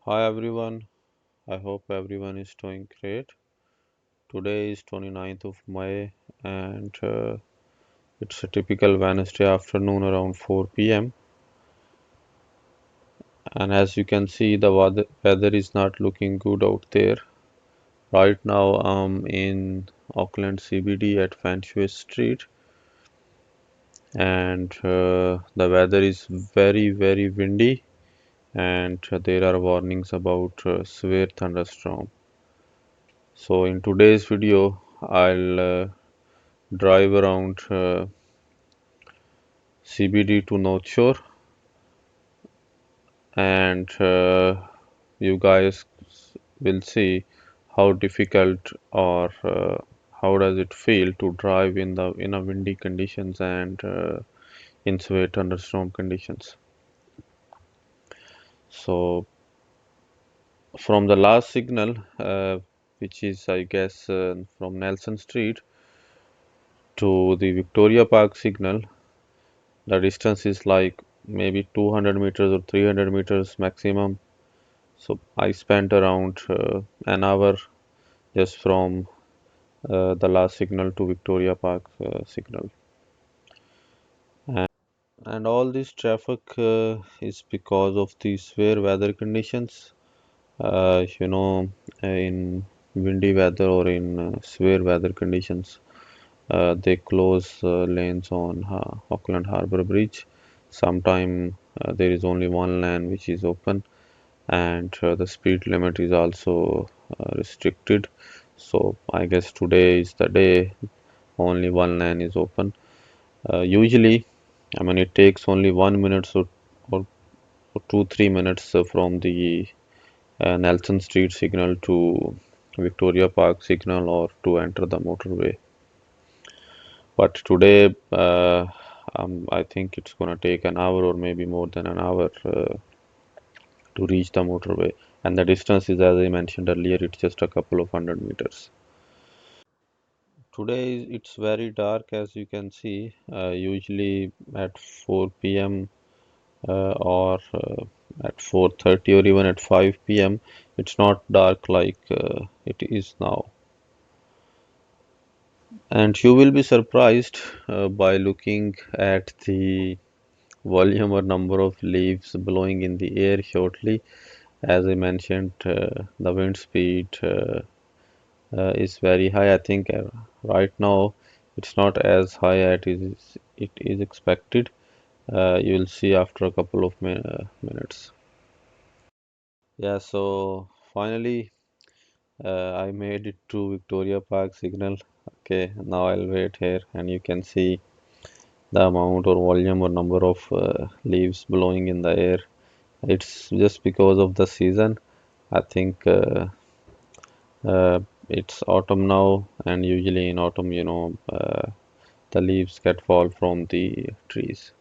Hi everyone, I hope everyone is doing great. Today is 29th of May and it's a typical Wednesday afternoon around 4 p.m. And as you can see, the weather is not looking good out there. Right now, I'm in Auckland CBD at Fanshawe Street, and the weather is very windy, and there are warnings about severe thunderstorm. So, in today's video, I'll drive around CBD to North Shore, and you guys will see how difficult or how does it feel to drive in a windy conditions and in severe thunderstorm conditions. So from the last signal, which is I guess from Nelson Street to the Victoria Park signal, the distance is like maybe 200 meters or 300 meters maximum. So I spent around an hour just from the last signal to Victoria Park signal. And, and all this traffic is because of the severe weather conditions. In windy weather or in severe weather conditions, they close lanes on Auckland Harbour Bridge. Sometime there is only one lane which is open, and the speed limit is also restricted. So I guess today is the day only one lane is open. Usually, I mean, it takes only 1 minute or 2-3 minutes from the Nelson Street signal to Victoria Park signal or to enter the motorway. But today, I think it's gonna take an hour or maybe more than an hour to reach the motorway. And the distance is, as I mentioned earlier, it's just a couple of 100 meters. Today it's very dark, as you can see. Usually at 4 p.m. Or at 4:30 or even at 5 p.m. it's not dark like it is now. And you will be surprised by looking at the volume or number of leaves blowing in the air shortly. As I mentioned, the wind speed is very high. I think right now it's not as high as it is expected. You will see after a couple of minutes. Yeah, so finally I made it to Victoria Park signal. Okay, now I'll wait here and you can see the amount or volume or number of leaves blowing in the air. It's just because of the season. I think uh, it's autumn now, and usually in autumn, the leaves get fall from the trees.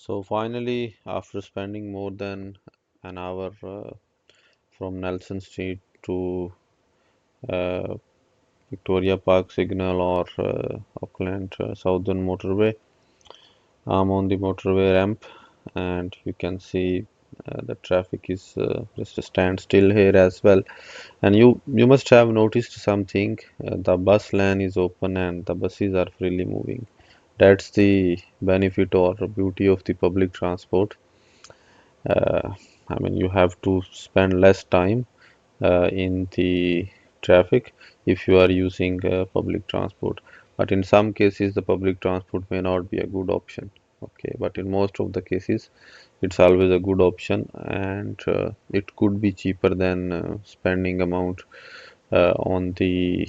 So finally, after spending more than an hour from Nelson Street to uh, Victoria Park Signal or Auckland Southern Motorway, I'm on the motorway ramp, and you can see the traffic is just a standstill here as well. And you must have noticed something. The bus lane is open and the buses are freely moving. That's the benefit or beauty of the public transport. Uh, I mean, you have to spend less time in the traffic if you are using public transport. But in some cases, the public transport may not be a good option. Okay, but in most of the cases, it's always a good option, and it could be cheaper than spending amount on the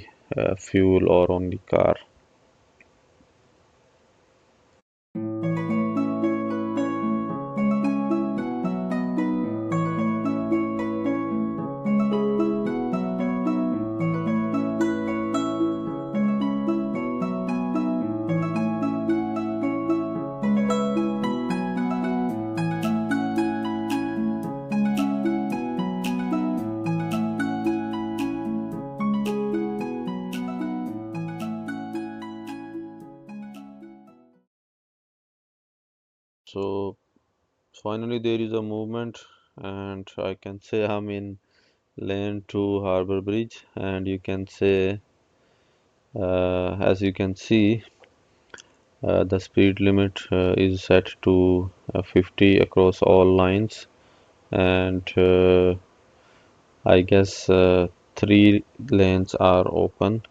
fuel or on the car. So finally, there is a movement, and I can say I'm in lane to Harbour Bridge, and you can say, as you can see, the speed limit is set to 50 across all lines, and I guess three lanes are open,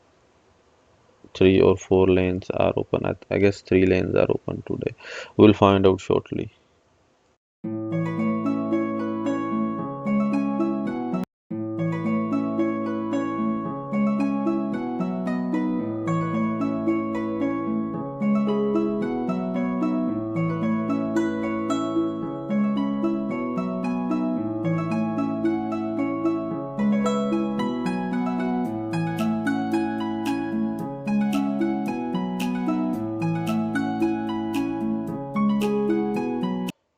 3 or 4 lanes are open. I guess 3 lanes are open today. We'll find out shortly.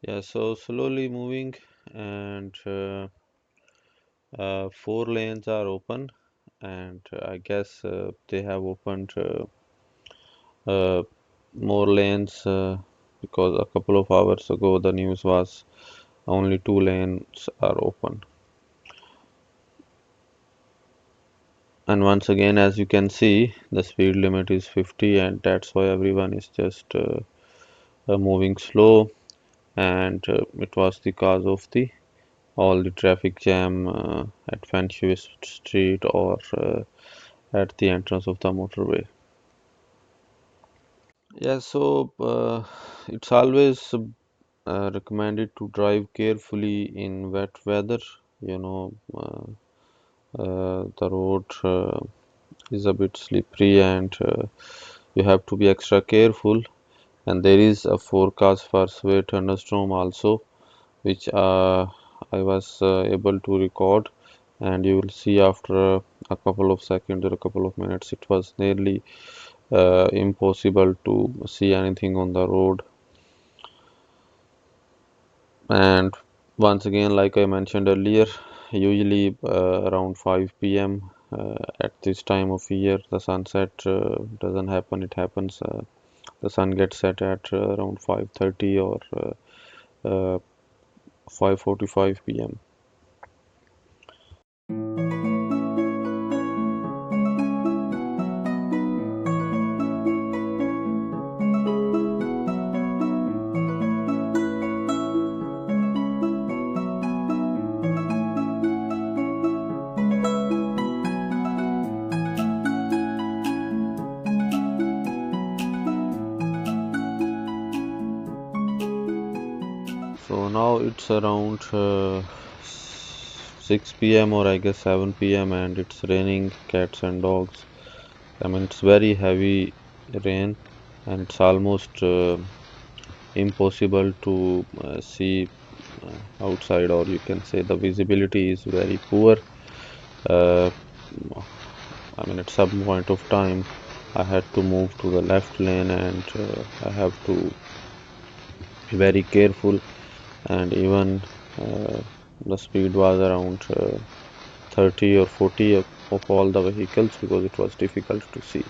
Yeah, so slowly moving, and 4 lanes are open, and I guess they have opened uh, more lanes because a couple of hours ago the news was only 2 lanes are open. And once again, as you can see, the speed limit is 50, and that's why everyone is just moving slow. And it was the cause of the all the traffic jam at Fanshawe Street or at the entrance of the motorway. Yeah, so it's always recommended to drive carefully in wet weather. You know, the road is a bit slippery, and you have to be extra careful. And there is a forecast for severe thunderstorm also, which I was able to record. And you will see after a couple of seconds or a couple of minutes, it was nearly impossible to see anything on the road. And once again, like I mentioned earlier, usually around 5 p.m. At this time of year, the sunset doesn't happen. It happens, the sun gets set at around 5:30 or 5:45 p.m. So now it's around 6 p.m. or I guess 7 p.m. and it's raining cats and dogs. I mean, it's very heavy rain, and it's almost impossible to see outside, or you can say the visibility is very poor. Uh, I mean, at some point of time, I had to move to the left lane, and I have to be very careful. And even uh, the speed was around 30 or 40 of all the vehicles because it was difficult to see.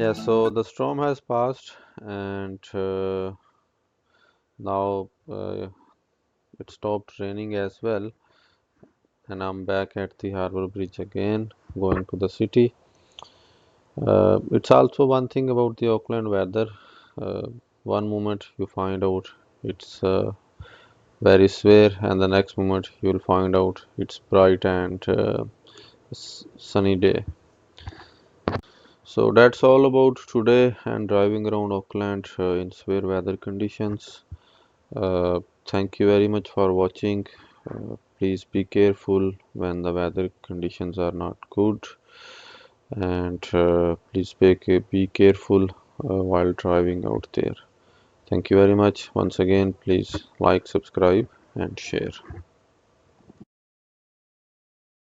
Yeah, so the storm has passed, and now it stopped raining as well, and I'm back at the harbor bridge again, going to the city. It's also one thing about the Auckland weather. Uh, one moment you find out it's very severe, and the next moment you'll find out it's bright and sunny day. So that's all about today and driving around Auckland in severe weather conditions. Thank you very much for watching. Please be careful when the weather conditions are not good, and please be careful while driving out there. Thank you very much. Once again, please like, subscribe, and share.